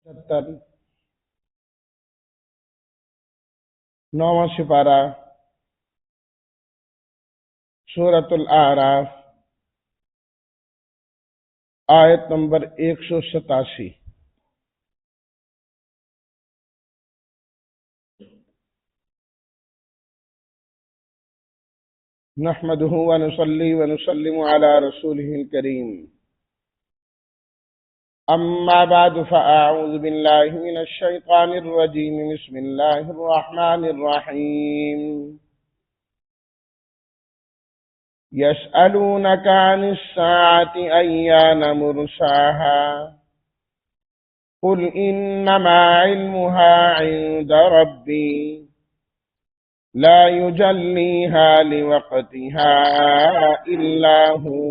77 9واں سپارہ سورۃ الاعراف آیت نمبر 187۔ نحمده ونصلي ونسلم على رسوله الكريم، اما بعد فاعوذ بالله من الشيطان الرجيم، بسم الله الرحمن الرحيم۔ يسألونك عن الساعة أيان مرساها قل إنما علمها عند ربي لا يجليها لوقتها إلا هو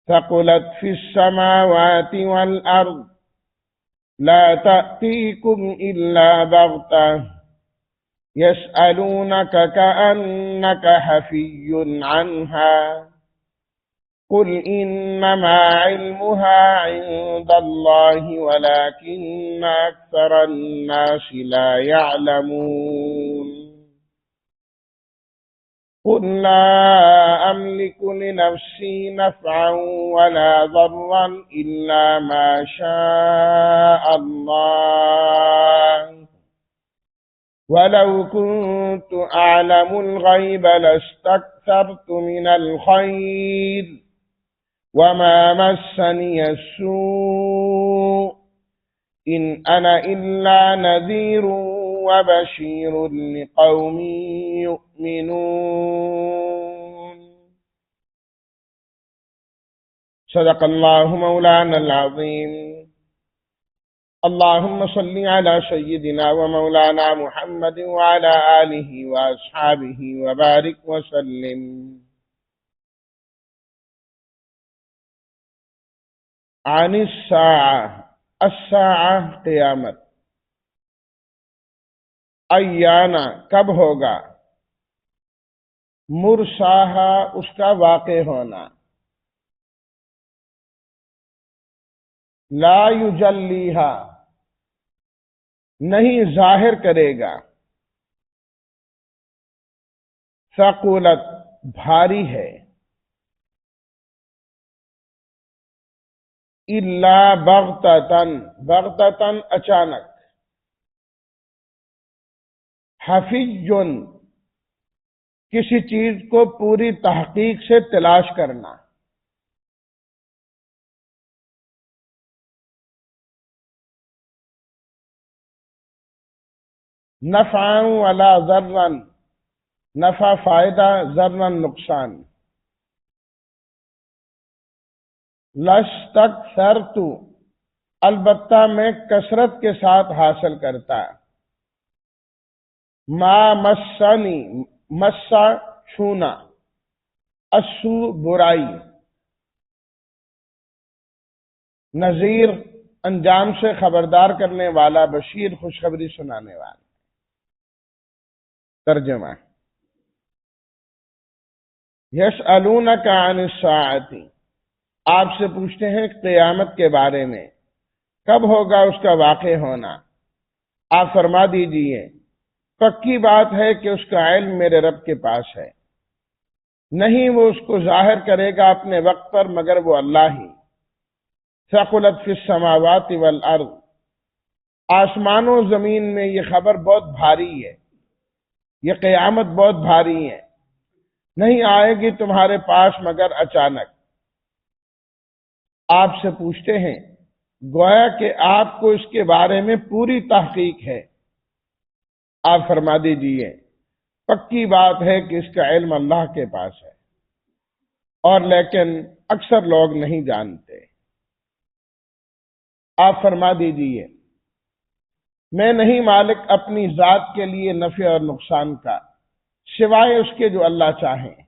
ثقلت في السماوات والأرض لا تأتيكم إلا بغتة يسألونك كأنك حفي عنها قل إنما علمها عند الله ولكن أكثر الناس لا يعلمون۔ قل لا أملك لنفسي نفعا ولا ضرا إلا ما شاء الله ولو كنت أعلم الغيب لاستكثرت من الخير وما مسني السوء إن أنا إلا نذير وبشير لقوم يؤمنون۔ صدق الله مولانا العظيم۔ اللهم صل على سيدنا ومولانا محمد وعلى آله وأصحابه وبارك وسلم۔ عن الساعة قیامت، ایانا کب ہوگا، مرساہا اس کا واقع ہونا، لا یجلیہا نہیں ظاہر کرے گا، ثقلت بھاری ہے، الا بغتتن بغتتن اچانک، حفی کسی چیز کو پوری تحقیق سے تلاش کرنا، نفعا ولا ضرا نفع فائدہ، ضرا نقصان، لستکثرت البتہ میں کثرت کے ساتھ حاصل کرتا، ما مسنی مسا چھونا، اسو برائی، نذیر انجام سے خبردار کرنے والا، بشیر خوشخبری سنانے والا۔ ترجمہ، یسألونک عن الساعۃ، آپ سے پوچھتے ہیں قیامت کے بارے میں، کب ہوگا اس کا واقع ہونا؟ آپ فرما دیجئے پکی بات ہے کہ اس کا علم میرے رب کے پاس ہے، نہیں وہ اس کو ظاہر کرے گا اپنے وقت پر مگر وہ اللہ ہی۔ ثقلت فی السماوات والارض، آسمان و زمین میں یہ خبر بہت بھاری ہے، یہ قیامت بہت بھاری ہے، نہیں آئے گی تمہارے پاس مگر اچانک۔ آپ سے پوچھتے ہیں گویا کہ آپ کو اس کے بارے میں پوری تحقیق ہے، آپ فرما دیجئے پکی بات ہے کہ اس کا علم اللہ کے پاس ہے، اور لیکن اکثر لوگ نہیں جانتے۔ آپ فرما دیجئے میں نہیں مالک اپنی ذات کے لیے نفع اور نقصان کا سوائے اس کے جو اللہ چاہیں،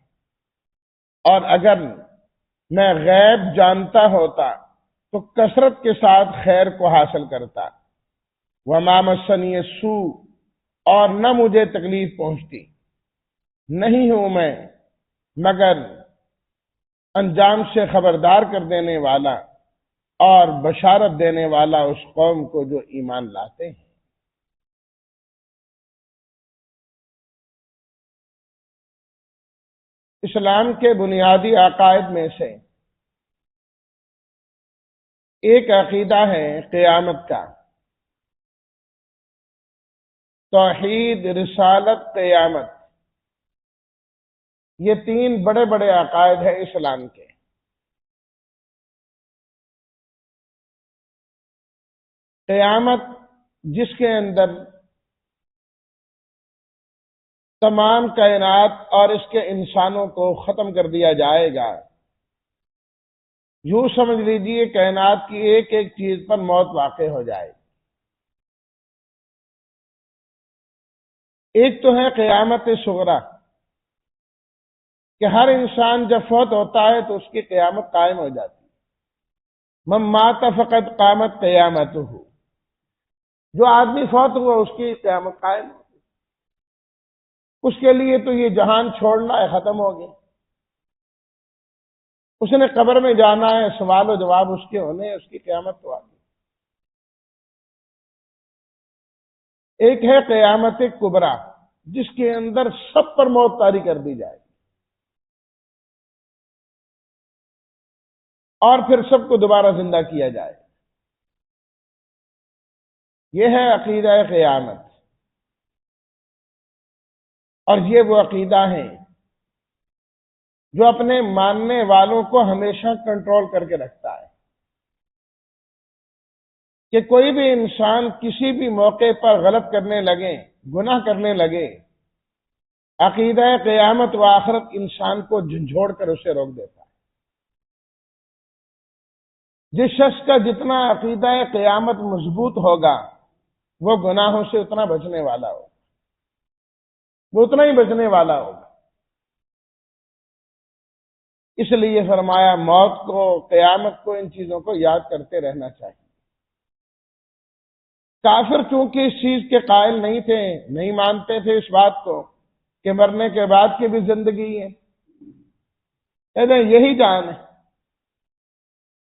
اور اگر میں غیب جانتا ہوتا تو کثرت کے ساتھ خیر کو حاصل کرتا، وما مسنی السوء اور نہ مجھے تکلیف پہنچتی، نہیں ہوں میں مگر انجام سے خبردار کر دینے والا، اور بشارت دینے والا اس قوم کو جو ایمان لاتے ہیں۔ اسلام کے بنیادی عقائد میں سے ایک عقیدہ ہے قیامت کا، توحید، رسالت، قیامت۔ یہ تین بڑے بڑے عقائد ہیں اسلام کے۔ قیامت جس کے اندر تمام کائنات اور اس کے انسانوں کو ختم کر دیا جائے گا، یوں سمجھ لیجئے کائنات کی ایک ایک چیز پر موت واقع ہو جائے گی۔ ایک تو ہے قیامت صغریٰ کہ ہر انسان جب فوت ہوتا ہے تو اس کی قیامت قائم ہو جاتی ہے۔ من مات فقد قامت قیامتہ، جو آدمی فوت ہوا اس کی قیامت قائم ہو، اس کے لیے تو یہ جہان چھوڑنا ہے، ختم ہو گیا۔ اس نے قبر میں جانا ہے، سوال و جواب اس کے ہونے ہیں، اس کی قیامت تو آ گئی۔ ایک ہے قیامت کبریٰ، جس کے اندر سب پر موت طاری کر دی جائے اور پھر سب کو دوبارہ زندہ کیا جائے۔ یہ ہے عقیدہ قیامت، اور یہ وہ عقیدہ ہے جو اپنے ماننے والوں کو ہمیشہ کنٹرول کر کے رکھتا ہے کہ کوئی بھی انسان کسی بھی موقع پر غلط کرنے لگے، گناہ کرنے لگے، عقیدہ قیامت و آخرت انسان کو جھنجھوڑ کر اسے روک دیتا ہے۔ جس شخص کا جتنا عقیدہ قیامت مضبوط ہوگا وہ گناہوں سے اتنا بچنے والا ہوگا، وہ اتنا ہی بچنے والا ہوگا۔ اس لیے فرمایا موت کو، قیامت کو، ان چیزوں کو یاد کرتے رہنا چاہیے۔ کافر چونکہ اس چیز کے قائل نہیں تھے، نہیں مانتے تھے اس بات کو کہ مرنے کے بعد کی بھی زندگی ہے، کہتے ہیں یہی جان ہے،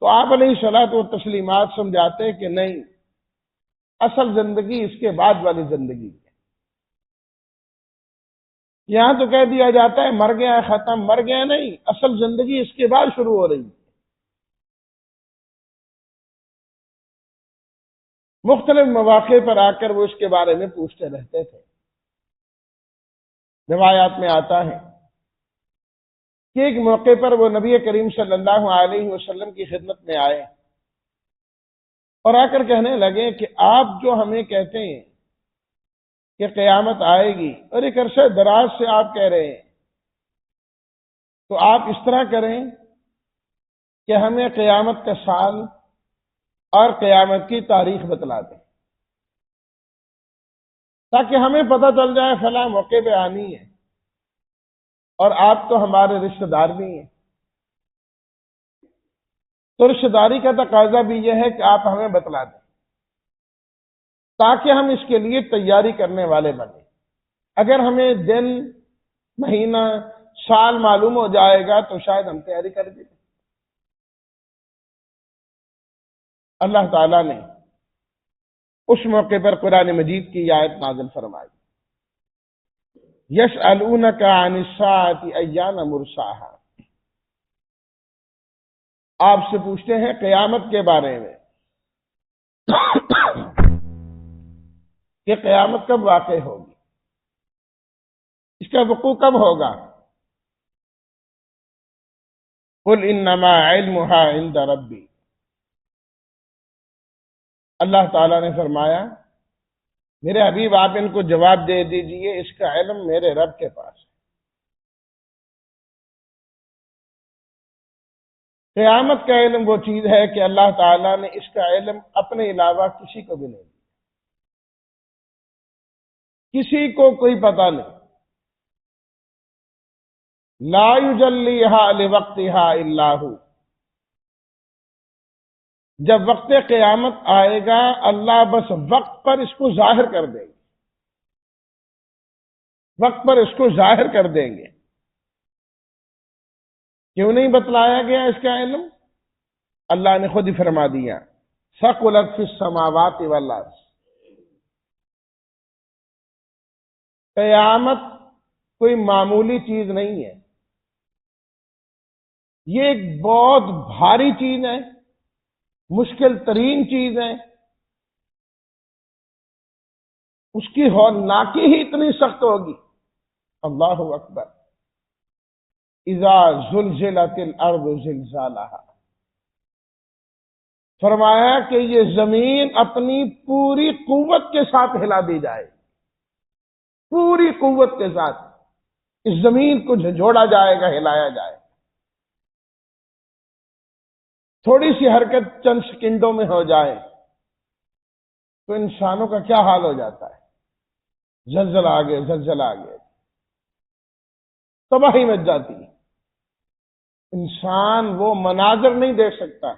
تو آپ علیہ الصلوۃ والتسلیمات سمجھاتے کہ نہیں، اصل زندگی اس کے بعد والی زندگی ہے۔ یہاں تو کہہ دیا جاتا ہے مر گیا ہے، ختم، مر گیا نہیں، اصل زندگی اس کے بعد شروع ہو رہی ہے۔ مختلف مواقع پر آ کر وہ اس کے بارے میں پوچھتے رہتے تھے۔ روایات میں آتا ہے کہ ایک موقع پر وہ نبی کریم صلی اللہ علیہ وسلم کی خدمت میں آئے اور آ کر کہنے لگے کہ آپ جو ہمیں کہتے ہیں کہ قیامت آئے گی، اور ایک عرصہ دراز سے آپ کہہ رہے ہیں، تو آپ اس طرح کریں کہ ہمیں قیامت کا سال اور قیامت کی تاریخ بتلا دیں، تاکہ ہمیں پتہ چل جائے فلاں موقع پہ آنی ہے، اور آپ تو ہمارے رشتہ دار بھی ہیں، تو رشتہ داری کا تقاضا بھی یہ ہے کہ آپ ہمیں بتلا دیں تاکہ ہم اس کے لیے تیاری کرنے والے بنیں۔ اگر ہمیں دن، مہینہ، سال معلوم ہو جائے گا تو شاید ہم تیاری کر دیں۔ اللہ تعالیٰ نے اس موقع پر قرآن مجید کی آیت نازل فرمائی، یسألونک عن الساعۃ ایان مرساہا، آپ سے پوچھتے ہیں قیامت کے بارے میں کہ قیامت کب واقع ہوگی، اس کا وقوع کب ہوگا۔ قل انما علمها عند ربی، اللہ تعالیٰ نے فرمایا میرے حبیب آپ ان کو جواب دے دیجئے اس کا علم میرے رب کے پاس ہے۔ قیامت کا علم وہ چیز ہے کہ اللہ تعالیٰ نے اس کا علم اپنے علاوہ کسی کو بھی نہیں دیا، کسی کو کوئی پتہ نہیں۔ لا یجلیہا لوقتہا الا ہو، جب وقت قیامت آئے گا اللہ بس وقت پر اس کو ظاہر کر دیں گے، وقت پر اس کو ظاہر کر دیں گے۔ کیوں نہیں بتلایا گیا اس کا علم؟ اللہ نے خود ہی فرما دیا ثقلت فی السماوات والارض، قیامت کوئی معمولی چیز نہیں ہے، یہ ایک بہت بھاری چیز ہے، مشکل ترین چیز ہے، اس کی ہولناکی ہی اتنی سخت ہوگی۔ اللہ اکبر۔ اذا زلزلت الارض زلزالها، فرمایا کہ یہ زمین اپنی پوری قوت کے ساتھ ہلا دی جائے، پوری قوت کے ساتھ اس زمین کو جھنجھوڑا جائے گا، ہلایا جائے گا۔ تھوڑی سی حرکت چند سیکنڈوں میں ہو جائے تو انسانوں کا کیا حال ہو جاتا ہے، زلزلہ آ گیا، زلزلہ آ گیا، تباہی مچ جاتی ہے۔ انسان وہ مناظر نہیں دیکھ سکتا،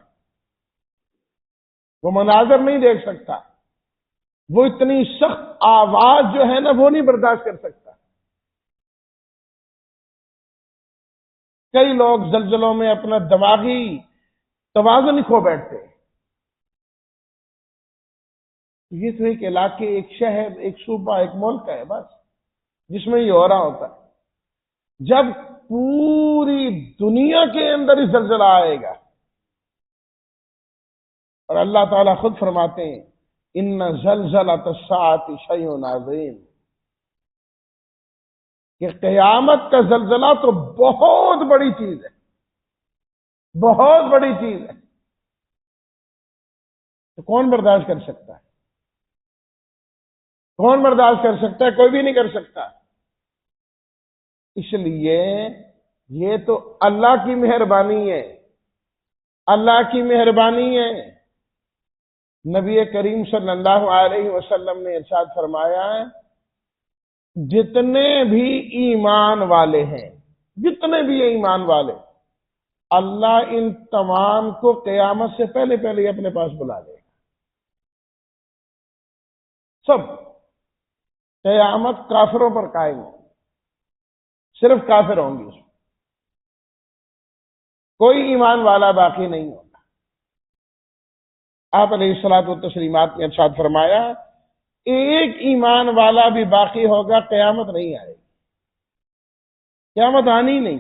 وہ مناظر نہیں دیکھ سکتا، وہ اتنی سخت آواز جو ہے نا وہ نہیں برداشت کر سکتا۔ کئی لوگ زلزلوں میں اپنا دماغی توازن کھو بیٹھتے ہیں۔ یہ تو ایک علاقے، ایک شہر، ایک صوبہ، ایک ملک ہے بس جس میں یہ ہو رہا ہوتا ہے۔ جب پوری دنیا کے اندر ہی زلزلہ آئے گا، اور اللہ تعالیٰ خود فرماتے ہیں ان زلزلۃ الساعۃ شیء عظیم، کہ قیامت کا زلزلہ تو بہت بڑی چیز ہے، بہت بڑی چیز ہے۔ تو کون برداشت کر سکتا ہے؟ کون برداشت کر سکتا ہے؟ کوئی بھی نہیں کر سکتا۔ اس لیے یہ تو اللہ کی مہربانی ہے، اللہ کی مہربانی ہے۔ نبی کریم صلی اللہ علیہ وسلم نے ارشاد فرمایا ہے جتنے بھی ایمان والے ہیں، جتنے بھی ایمان والے، اللہ ان تمام کو قیامت سے پہلے پہلے ہی اپنے پاس بلا لے گا۔ سب قیامت کافروں پر قائم ہے، صرف کافر ہوں گے، اس میں کوئی ایمان والا باقی نہیں ہوگا۔ آپ علیہ الصلوۃ والتسلیمات نے ارشاد فرمایا ایک ایمان والا بھی باقی ہوگا، قیامت نہیں آئے گی، قیامت آنی نہیں۔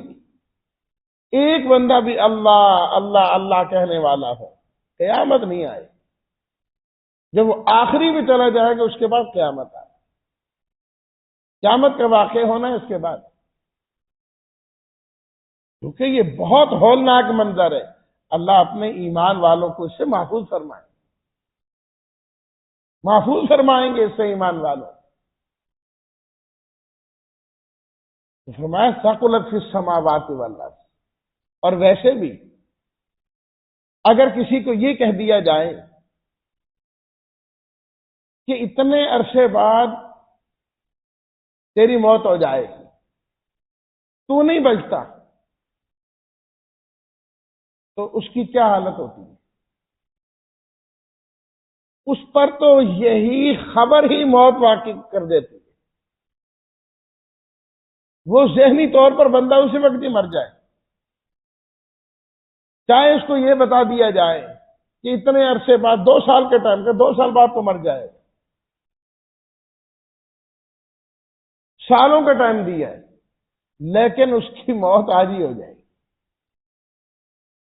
ایک بندہ بھی اللہ اللہ اللہ کہنے والا ہو، قیامت نہیں آئے گی۔ جب وہ آخری میں چلا جائے گا اس کے بعد قیامت آئے، قیامت کا واقع ہونا ہے اس کے بعد، کیونکہ یہ بہت ہولناک منظر ہے۔ اللہ اپنے ایمان والوں کو اس سے محفوظ فرمائے، محفوظ فرمائیں گے اس سے ایمان والوں۔ فرمایا ثقلت فی السماوات والارض۔ اور ویسے بھی اگر کسی کو یہ کہہ دیا جائے کہ اتنے عرصے بعد تیری موت ہو جائے گی، تو نہیں بچتا، تو اس کی کیا حالت ہوتی ہے؟ اس پر تو یہی خبر ہی موت واقع کر دیتی ہے، وہ ذہنی طور پر بندہ اسی وقت ہی مر جائے۔ چاہے اس کو یہ بتا دیا جائے کہ اتنے عرصے بعد، 2 سال کے ٹائم کا، 2 سال بعد تو مر جائے، سالوں کا ٹائم دیا ہے، لیکن اس کی موت آج ہی ہو جائے گی۔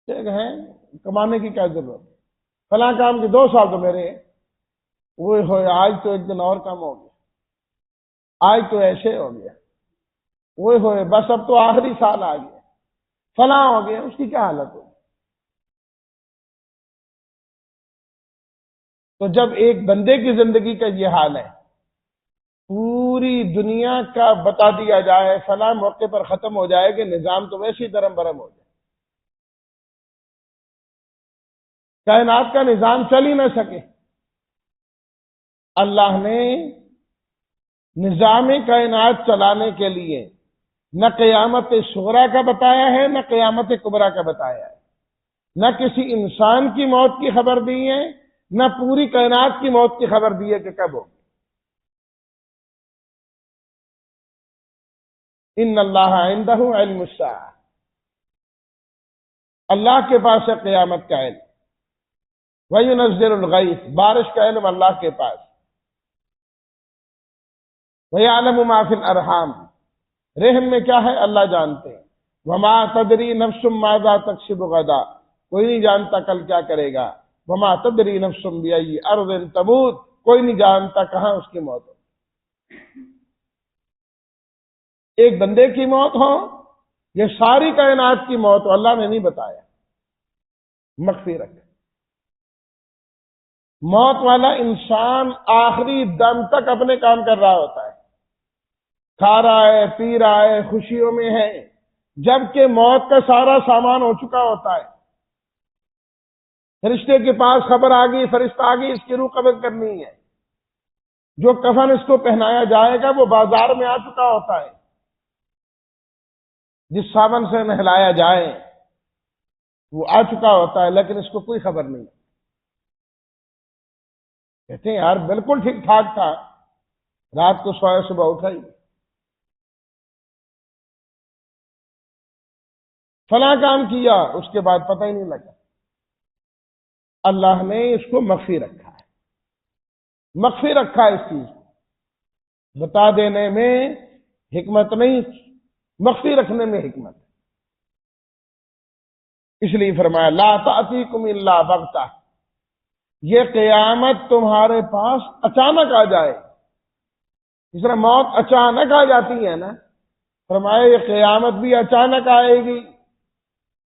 ٹھیک ہے، کمانے کی کیا ضرورت ہے، فلاں کام کے 2 سال تو میرے ہیں، وہ ہوئے آج تو ایک دن اور کم ہو گیا، آج تو ایسے ہو گیا، وہ ہوئے بس اب تو آخری سال آ گیا، فلاں ہو گیا، اس کی کیا حالت ہوگی؟ تو جب ایک بندے کی زندگی کا یہ حال ہے، پوری دنیا کا بتا دیا جائے فلاں موقع پر ختم ہو جائے کہ نظام تو ویسے ہی درم برم ہو جائے، کائنات کا نظام چل ہی نہ سکے۔ اللہ نے نظام کائنات چلانے کے لیے نہ قیامت صغریٰ کا بتایا ہے، نہ قیامت کبریٰ کا بتایا ہے، نہ کسی انسان کی موت کی خبر دی ہے، نہ پوری کائنات کی موت کی خبر دی ہے کہ کب ہوگی۔ ان اللہ عندہ علم الساعہ، اللہ کے پاس ہے قیامت کا علم۔ وَيُنَزِّلُ الْغَيْثَ، بارش کا علم اللہ کے پاس۔ وَيَعْلَمُ مَا فِي الْأَرْحَامِ، رحم میں کیا ہے اللہ جانتے ہیں۔ وَمَا تَدْرِي نَفْسٌ مَاذَا تَكْسِبُ غَدًا، کوئی نہیں جانتا کل کیا کرے گا۔ وَمَا تَدْرِي نَفْسٌ بِأَيِّ أَرْضٍ تَمُوتُ، کوئی نہیں جانتا کہاں اس کی موت ہو۔ ایک بندے کی موت ہو، یہ ساری کائنات کی موت ہو، اللہ نے نہیں بتایا، مخفی رکھا۔ موت والا انسان آخری دم تک اپنے کام کر رہا ہوتا ہے، کھا رہا ہے، پی رہا ہے، خوشیوں میں ہے، جبکہ موت کا سارا سامان ہو چکا ہوتا ہے۔ فرشتے کے پاس خبر آ گئی، فرشتہ آ گئی، اس کی روح قبض کرنی ہے۔ جو کفن اس کو پہنایا جائے گا وہ بازار میں آ چکا ہوتا ہے، جس صابن سے نہلایا جائے وہ آ چکا ہوتا ہے، لیکن اس کو کوئی خبر نہیں۔ کہتے ہیں یار بالکل ٹھیک ٹھاک تھا، رات کو سویا صبح اٹھا ہی، فلاں کام کیا، اس کے بعد پتہ ہی نہیں لگا۔ اللہ نے اس کو مخفی رکھا ہے، مخفی رکھا ہے، اس چیز کو بتا دینے میں حکمت نہیں، مخفی رکھنے میں حکمت ہے۔ اس لیے فرمایا لا تأتیکم الا بغتہ، یہ قیامت تمہارے پاس اچانک آ جائے، جس طرح موت اچانک آ جاتی ہے نا، فرمایا یہ قیامت بھی اچانک آئے گی۔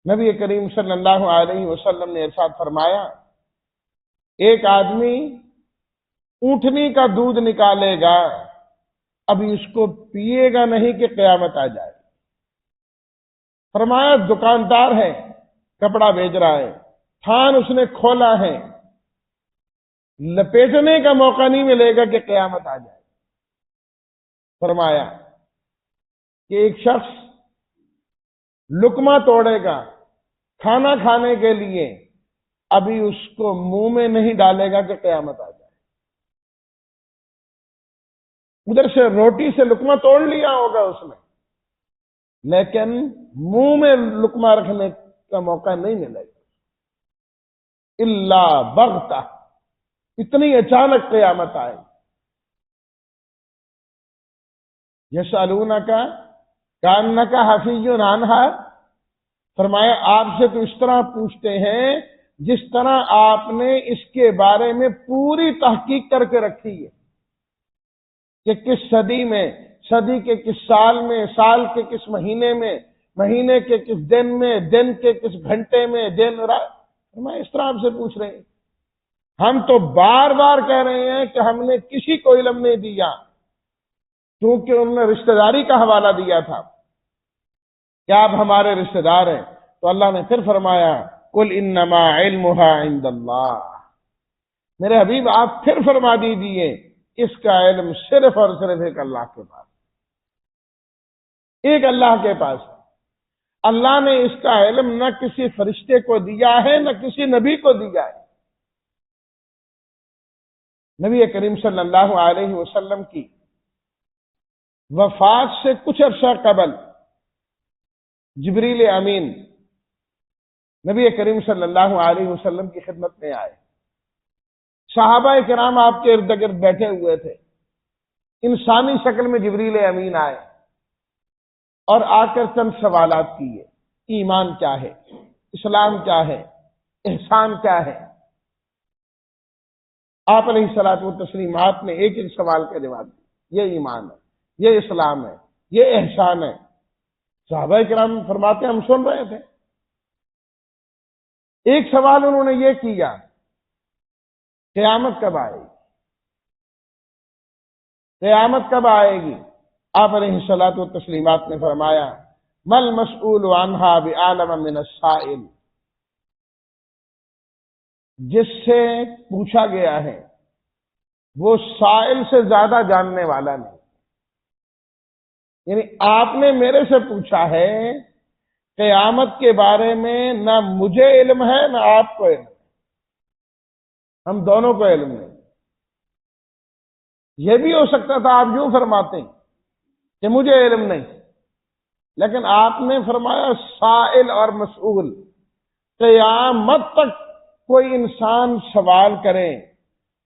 نبی کریم صلی اللہ علیہ وسلم نے ارشاد فرمایا ایک آدمی اونٹنی کا دودھ نکالے گا، ابھی اس کو پیے گا نہیں کہ قیامت آ جائے۔ فرمایا دکاندار ہے، کپڑا بیچ رہا ہے، تھان اس نے کھولا ہے، لپیٹنے کا موقع نہیں ملے گا کہ قیامت آ جائے۔ فرمایا کہ ایک شخص لقمہ توڑے گا کھانا کھانے کے لیے، ابھی اس کو منہ میں نہیں ڈالے گا کہ قیامت آ جائے۔ ادھر سے روٹی سے لقمہ توڑ لیا ہوگا اس نے، لیکن منہ میں لقمہ رکھنے کا موقع نہیں ملے گا۔ الا بغتہ، اتنی اچانک قیامت آئے۔ یسألونک کأنک حفی عنہا، فرمایا آپ سے تو اس طرح پوچھتے ہیں جس طرح آپ نے اس کے بارے میں پوری تحقیق کر کے رکھی ہے کہ کس صدی میں، صدی کے کس سال میں، سال کے کس مہینے میں، مہینے کے کس دن میں، دن کے کس گھنٹے میں، دن رات۔ فرمایا اس طرح آپ سے پوچھ رہے ہیں، ہم تو بار بار کہہ رہے ہیں کہ ہم نے کسی کو علم نہیں دیا، کیونکہ انہوں نے رشتہ داری کا حوالہ دیا تھا کہ آپ ہمارے رشتہ دار ہیں۔ تو اللہ نے پھر فرمایا قل انما علمها عند اللہ، میرے حبیب آپ پھر فرما دیجیے اس کا علم صرف اور صرف ایک اللہ کے پاس، ایک اللہ کے پاس۔ اللہ نے اس کا علم نہ کسی فرشتے کو دیا ہے نہ کسی نبی کو دیا ہے۔ نبی کریم صلی اللہ علیہ وسلم کی وفات سے کچھ عرصہ قبل جبریل امین نبی کریم صلی اللہ علیہ وسلم کی خدمت میں آئے۔ صحابہ کرام آپ کے ارد گرد بیٹھے ہوئے تھے، انسانی شکل میں جبریل امین آئے اور آ کر چند سوالات کیے، ایمان کیا ہے، اسلام کیا ہے، احسان کیا ہے۔ آپ علیہ الصلوۃ والتسلیمات نے ایک ایک سوال کا جواب دیا، یہ ایمان ہے، یہ اسلام ہے، یہ احسان ہے۔ صحابہ کرام فرماتے ہم سن رہے تھے۔ ایک سوال انہوں نے یہ کیا قیامت کب آئے گی، قیامت کب آئے گی؟ آپ علیہ الصلوۃ والتسلیمات نے فرمایا مل مسئول عنہا بعالم من السائل، جس سے پوچھا گیا ہے وہ سائل سے زیادہ جاننے والا نہیں۔ یعنی آپ نے میرے سے پوچھا ہے قیامت کے بارے میں، نہ مجھے علم ہے نہ آپ کو علم ہے، ہم دونوں کو علم نہیں۔ یہ بھی ہو سکتا تھا آپ یوں فرماتے ہیں کہ مجھے علم نہیں، لیکن آپ نے فرمایا سائل اور مسئول، قیامت تک کوئی انسان سوال کرے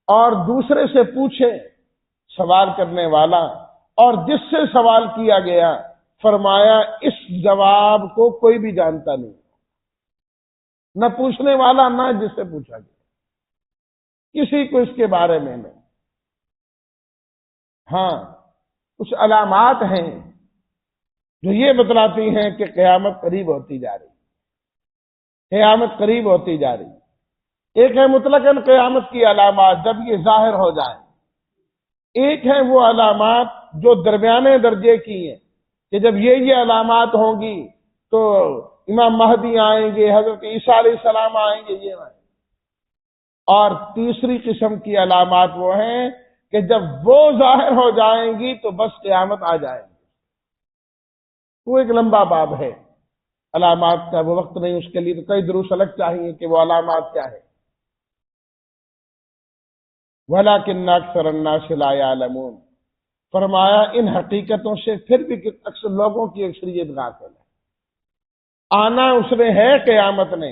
اور دوسرے سے پوچھے، سوال کرنے والا اور جس سے سوال کیا گیا، فرمایا اس جواب کو کوئی بھی جانتا نہیں، نہ پوچھنے والا نہ جس سے پوچھا گیا، کسی کو اس کے بارے میں نہیں۔ ہاں، کچھ علامات ہیں جو یہ بتلاتی ہیں کہ قیامت قریب ہوتی جا رہی، قیامت قریب ہوتی جا رہی۔ ایک ہے مطلقاً قیامت کی علامات جب یہ ظاہر ہو جائیں، ایک ہے وہ علامات جو درمیانے درجے کی ہیں کہ جب یہ علامات ہوں گی تو امام مہدی آئیں گے، حضرت عیسیٰ علیہ السلام آئیں گے، یہ آئیں گے۔ اور تیسری قسم کی علامات وہ ہیں کہ جب وہ ظاہر ہو جائیں گی تو بس قیامت آ جائے گی۔ وہ ایک لمبا باب ہے علامات کا، وہ وقت نہیں اس کے لیے، تو کئی دروس الگ چاہیے کہ وہ علامات کیا ہے۔ وَلَكِنَّ أَكْثَرَ النَّاسِ لَا يَعْلَمُونَ، فرمایا ان حقیقتوں سے پھر بھی اکثر لوگوں کی اکثریت غافل ہے۔ آنا اس نے ہے، قیامت نے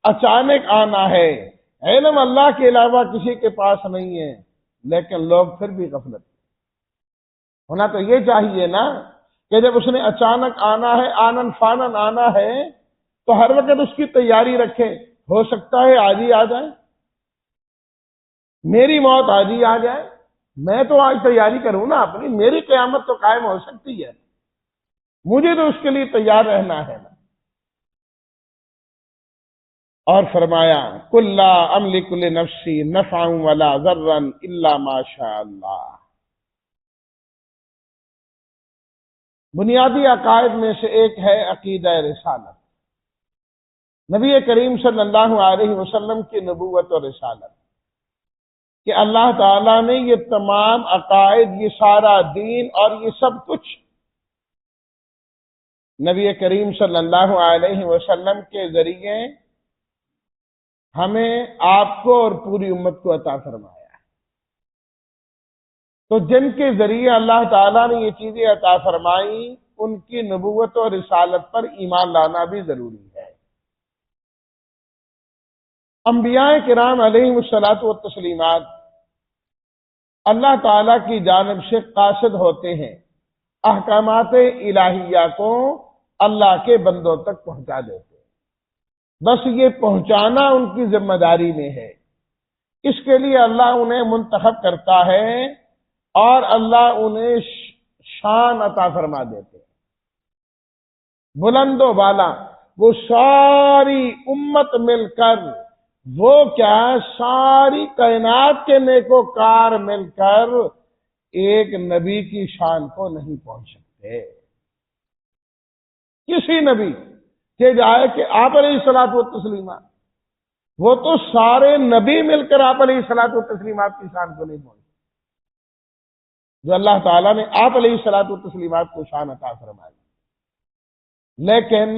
اچانک آنا ہے، علم اللہ کے علاوہ کسی کے پاس نہیں ہے، لیکن لوگ پھر بھی غفلت۔ ہونا تو یہ چاہیے نا کہ جب اس نے اچانک آنا ہے، آنن فانن آنا ہے، تو ہر وقت اس کی تیاری رکھے، ہو سکتا ہے آج ہی آ جائے، میری موت آج ہی آ جائے، میں تو آج تیاری کروں نا اپنی، میری قیامت تو قائم ہو سکتی ہے، مجھے تو اس کے لیے تیار رہنا ہے نا۔ اور فرمایا قُل لَّا أَمْلِكُ لِنَفْسِي نَفْعًا وَلَا ضَرًّا إِلَّا مَا شَاءَ اللَّهُ۔ بنیادی عقائد میں سے ایک ہے عقیدہ رسالت، نبی کریم صلی اللہ علیہ وسلم کی نبوت اور رسالت، کہ اللہ تعالیٰ نے یہ تمام عقائد، یہ سارا دین اور یہ سب کچھ نبی کریم صلی اللہ علیہ وسلم کے ذریعے ہمیں، آپ کو اور پوری امت کو عطا فرمایا ہے۔ تو جن کے ذریعے اللہ تعالیٰ نے یہ چیزیں عطا فرمائیں، ان کی نبوت اور رسالت پر ایمان لانا بھی ضروری ہے۔ انبیاء کرام علیہ الصلاۃ والتسلیمات اللہ تعالیٰ کی جانب سے قاصد ہوتے ہیں، احکامات الہیہ کو اللہ کے بندوں تک پہنچا دیتے ہیں، بس یہ پہنچانا ان کی ذمہ داری میں ہے۔ اس کے لیے اللہ انہیں منتخب کرتا ہے اور اللہ انہیں شان عطا فرما دیتے ہیں، بلند و بالا۔ وہ ساری امت مل کر، وہ کیا ساری کائنات کے نیکوکار مل کر ایک نبی کی شان کو نہیں پہنچ سکتے۔ کسی نبی کہ جائے کہ آپ علیہ الصلوۃ والتسلیمات، وہ تو سارے نبی مل کر آپ علیہ الصلوۃ والتسلیمات کی شان کو نہیں پہنچے، جو اللہ تعالیٰ نے آپ علیہ الصلوۃ والتسلیمات کو شان عطا فرمائی۔ لیکن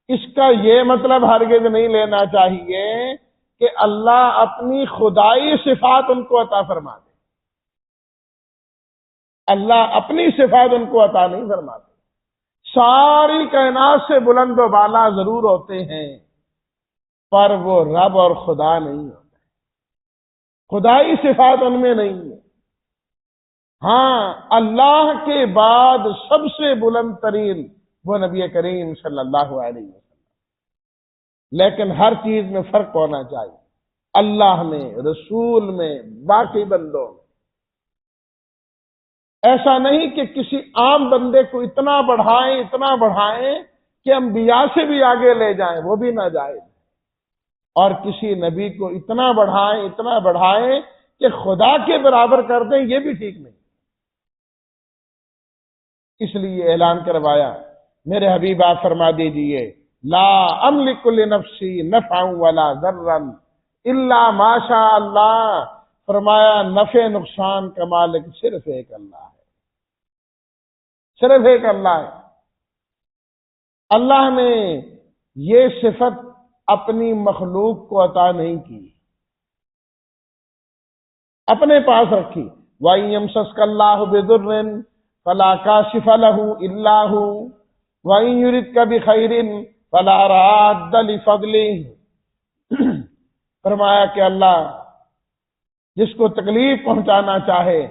اس کا یہ مطلب ہرگز نہیں لینا چاہیے کہ اللہ اپنی خدائی صفات ان کو عطا فرما دے، اللہ اپنی صفات ان کو عطا نہیں فرماتے۔ ساری کائنات سے بلند و بالا ضرور ہوتے ہیں، پر وہ رب اور خدا نہیں ہوتے، خدائی صفات ان میں نہیں ہے۔ ہاں، اللہ کے بعد سب سے بلند ترین وہ نبی کریم صلی اللہ علیہ وسلم، لیکن ہر چیز میں فرق ہونا چاہیے، اللہ میں، رسول میں، باقی بندوں میں۔ ایسا نہیں کہ کسی عام بندے کو اتنا بڑھائیں کہ انبیاء سے بھی آگے لے جائیں، وہ بھی نہ جائے، اور کسی نبی کو اتنا بڑھائیں کہ خدا کے برابر کر دیں، یہ بھی ٹھیک نہیں۔ اس لیے اعلان کروایا، میرے حبیب آپ فرما دیجئے لا املک لنفسی نفعا ولا ضرا الا ما شاء اللہ، فرمایا نفع نقصان کا مالک صرف ایک اللہ ہے، صرف ایک اللہ ہے۔ اللہ نے یہ صفت اپنی مخلوق کو عطا نہیں کی، اپنے پاس رکھی۔ وَإِن يَمْسَسْكَ اللَّهُ بِضُرٍّ فَلَا كَاشِفَ لَهُ إِلَّا هُوَ وَإِن يُرِدْكَ بِخَيْرٍ فلا راد لفضلہ، فرمایا کہ اللہ جس کو تکلیف پہنچانا چاہے،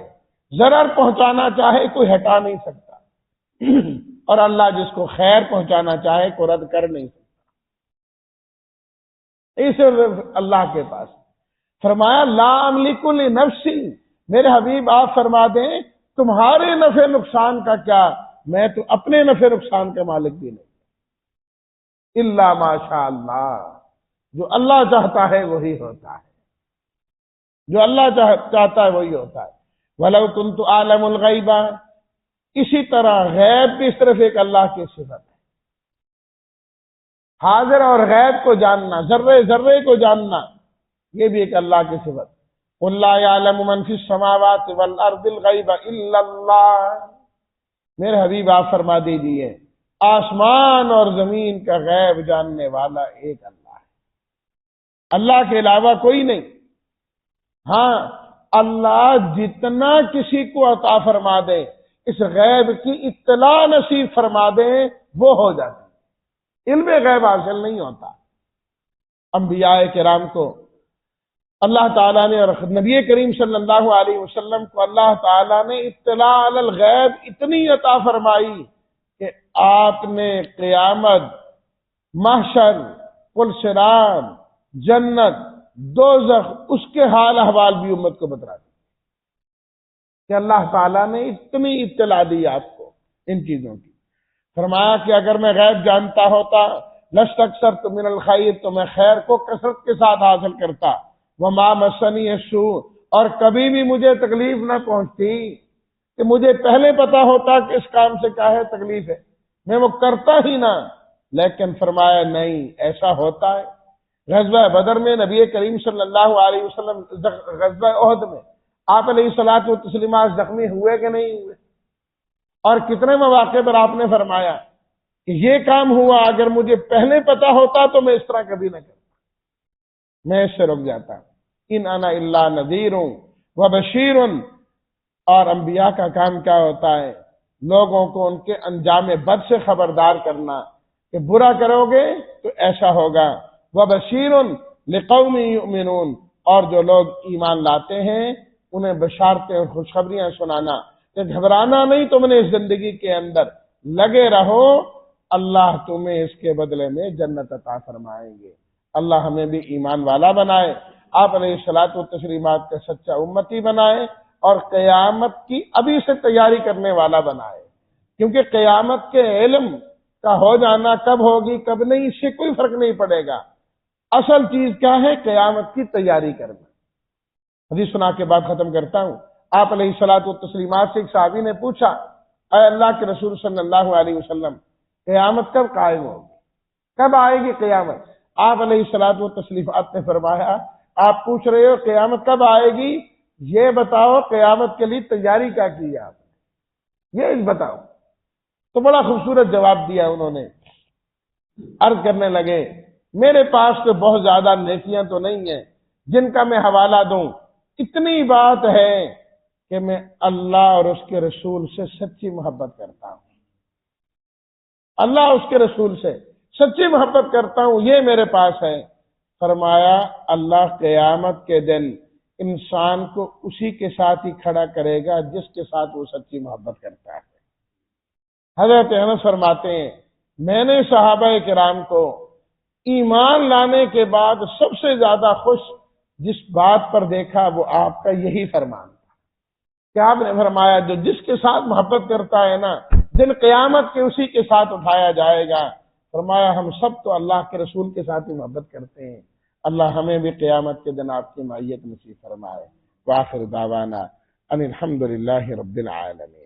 ضرر پہنچانا چاہے، کوئی ہٹا نہیں سکتا، اور اللہ جس کو خیر پہنچانا چاہے کو رد کر نہیں سکتا۔ اسے اللہ کے پاس فرمایا لا املک لنفسی، میرے حبیب آپ فرما دیں تمہارے نفع نقصان کا کیا، میں تو اپنے نفع نقصان کا مالک بھی نہیں، الا ماشاء اللہ، جو اللہ چاہتا ہے وہی ہوتا ہے، جو اللہ چاہتا ہے وہی ہوتا ہے۔ وَلَوْ كُنْتُ أَعْلَمُ الْغَيْبَ، اسی طرح غیب بھی صرف ایک اللہ کی صفت ہے، حاضر اور غیب کو جاننا، ذرے ذرے کو جاننا، یہ بھی ایک اللہ کی صفت۔ قُلْ لَا يَعْلَمُ مَنْ فِي السَّمَاوَاتِ وَالْأَرْضِ الْغَيْبَ إِلَّا اللَّهُ، میرے حبیب آپ فرما دیجئے آسمان اور زمین کا غیب جاننے والا ایک اللہ ہے، اللہ کے علاوہ کوئی نہیں۔ ہاں اللہ جتنا کسی کو عطا فرما دے، اس غیب کی اطلاع نصیب فرما دے، وہ ہو جاتی، علم غیب حاصل نہیں ہوتا۔ انبیاء کرام کو اللہ تعالیٰ نے اور نبی کریم صلی اللہ علیہ وسلم کو اللہ تعالیٰ نے اطلاع علی الغیب اتنی عطا فرمائی کہ آپ نے قیامت، محشر، پلسرات، جنت، دوزخ، اس کے حال احوال بھی امت کو بتلا دی کہ اللہ تعالیٰ نے اتنی اطلاع دی آپ کو ان چیزوں کی۔ فرمایا کہ اگر میں غیب جانتا ہوتا لَسْتَكْثَرْتُ مِنَ الْخَيْرِ، تو میں خیر کو کثرت کے ساتھ حاصل کرتا، وَمَا مَسَّنِيَ السُّوءُ، اور کبھی بھی مجھے تکلیف نہ پہنچتی، کہ مجھے پہلے پتا ہوتا کہ اس کام سے کیا ہے تکلیف ہے، میں وہ کرتا ہی نہ۔ لیکن فرمایا نہیں، ایسا ہوتا ہے۔ غزوہ بدر میں نبی کریم صلی اللہ علیہ وسلم، غزوہ احد میں آپ علیہ الصلوۃ والتسلیمات زخمی ہوئے کہ نہیں ہوئے، اور کتنے مواقع پر آپ نے فرمایا کہ یہ کام ہوا، اگر مجھے پہلے پتا ہوتا تو میں اس طرح کبھی نہ کرتا، میں اس سے رک جاتا۔ ان انا الا نذیر و بشیر، اور انبیاء کا کام کیا ہوتا ہے؟ لوگوں کو ان کے انجام بد سے خبردار کرنا، کہ برا کرو گے تو ایسا ہوگا، وبشیر لقوم یؤمنون، اور جو لوگ ایمان لاتے ہیں انہیں بشارتیں اور خوشخبریاں سنانا کہ گھبرانا نہیں، تم نے اس زندگی کے اندر لگے رہو، اللہ تمہیں اس کے بدلے میں جنت عطا فرمائیں گے۔ اللہ ہمیں بھی ایمان والا بنائے، آپ علیہ الصلوۃ والتسلیمات کا سچا امتی بنائے، اور قیامت کی ابھی سے تیاری کرنے والا بنائے، کیونکہ قیامت کے علم کا ہو جانا کب ہوگی کب نہیں، اس سے کوئی فرق نہیں پڑے گا۔ اصل چیز کیا ہے؟ قیامت کی تیاری کرنا۔ حدیث سنا کے بعد ختم کرتا ہوں۔ آپ علیہ الصلوۃ والتسلیمات سے ایک صحابی نے پوچھا، اے اللہ کے رسول صلی اللہ علیہ وسلم، قیامت کب قائم ہوگی، کب آئے گی قیامت؟ آپ علیہ الصلوۃ والتسلیمات نے فرمایا، آپ پوچھ رہے ہو قیامت کب آئے گی، یہ بتاؤ قیامت کے لیے تیاری کیا کی ہے آپ نے، یہ بتاؤ۔ تو بڑا خوبصورت جواب دیا انہوں نے۔ عرض کرنے لگے، میرے پاس تو بہت زیادہ نیکیاں تو نہیں ہیں جن کا میں حوالہ دوں، اتنی بات ہے کہ میں اللہ اور اس کے رسول سے سچی محبت کرتا ہوں، اللہ اور اس کے رسول سے سچی محبت کرتا ہوں، یہ میرے پاس ہے۔ فرمایا اللہ قیامت کے دن انسان کو اسی کے ساتھ ہی کھڑا کرے گا جس کے ساتھ وہ سچی محبت کرتا ہے۔ حضرت انس فرماتے ہیں، میں نے صحابہ کرام کو ایمان لانے کے بعد سب سے زیادہ خوش جس بات پر دیکھا وہ آپ کا یہی فرمان تھا کہ آپ نے فرمایا جو جس کے ساتھ محبت کرتا ہے نا، دن قیامت کے اسی کے ساتھ اٹھایا جائے گا۔ فرمایا ہم سب تو اللہ کے رسول کے ساتھ ہی محبت کرتے ہیں، اللہ ہمیں بھی قیامت کے دن آپ کی معیت نصیب فرمائے۔ وآخر دعوانا ان الحمد للہ رب العالمین۔